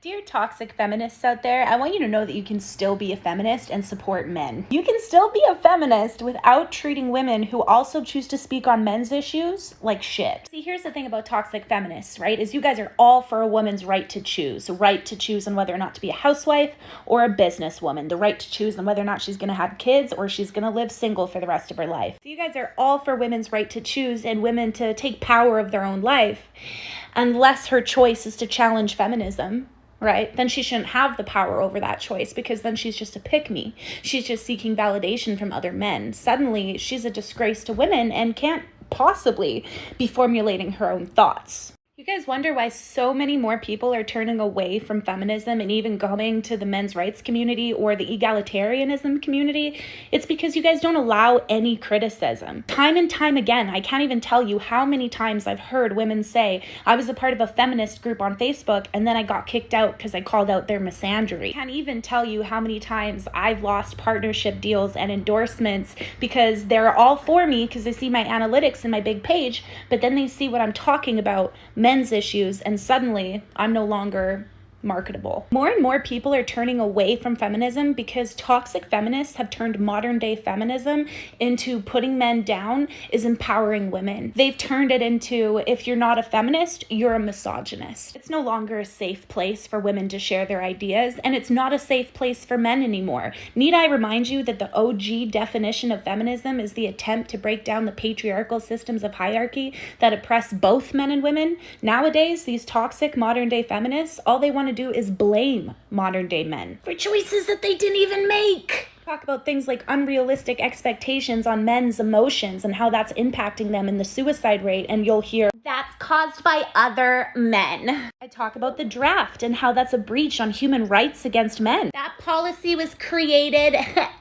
Dear toxic feminists out there, I want you to know that you can still be a feminist and support men. You can still be a feminist without treating women who also choose to speak on men's issues like shit. See, here's the thing about toxic feminists, right? Is you guys are all for a woman's right to choose on whether or not to be a housewife or a businesswoman, the right to choose on whether or not she's gonna have kids or she's gonna live single for the rest of her life. So you guys are all for women's right to choose and women to take power of their own life, unless her choice is to challenge feminism. Right? Then she shouldn't have the power over that choice because then she's just a pick-me. She's just seeking validation from other men. Suddenly, she's a disgrace to women and can't possibly be formulating her own thoughts. You guys wonder why so many more people are turning away from feminism and even going to the men's rights community or the egalitarianism community? It's because you guys don't allow any criticism. Time and time again, I can't even tell you how many times I've heard women say, I was a part of a feminist group on Facebook and then I got kicked out because I called out their misandry. I can't even tell you how many times I've lost partnership deals and endorsements because they're all for me because they see my analytics and my big page, but then they see what I'm talking about, men's issues, and suddenly I'm no longer marketable. More and more people are turning away from feminism because toxic feminists have turned modern day feminism into putting men down is empowering women. They've turned it into, if you're not a feminist, you're a misogynist. It's no longer a safe place for women to share their ideas, and it's not a safe place for men anymore. Need I remind you that the OG definition of feminism is the attempt to break down the patriarchal systems of hierarchy that oppress both men and women? Nowadays, these toxic modern day feminists, all they want to do is blame modern day men for choices that they didn't even make. Talk about things like unrealistic expectations on men's emotions and how that's impacting them in the suicide rate, and you'll hear that's caused by other men. I talk about the draft and how that's a breach on human rights against men. That policy was created,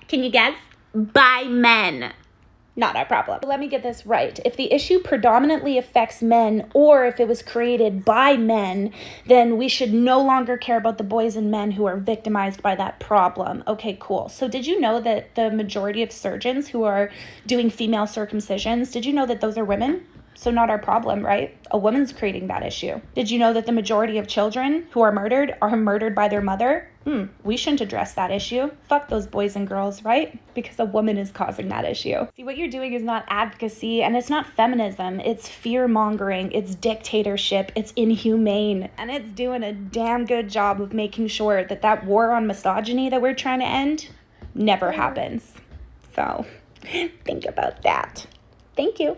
can you guess, by men. Not our problem. But let me get this right. If the issue predominantly affects men, or if it was created by men, then we should no longer care about the boys and men who are victimized by that problem. Okay, cool. So did you know that the majority of surgeons who are doing female circumcisions, did you know that those are women? So not our problem, right? A woman's creating that issue. Did you know that the majority of children who are murdered by their mother? We shouldn't address that issue. Fuck those boys and girls, right? Because a woman is causing that issue. See, what you're doing is not advocacy and it's not feminism. It's fear-mongering, it's dictatorship, it's inhumane. And it's doing a damn good job of making sure that that war on misogyny that we're trying to end never happens. So think about that. Thank you.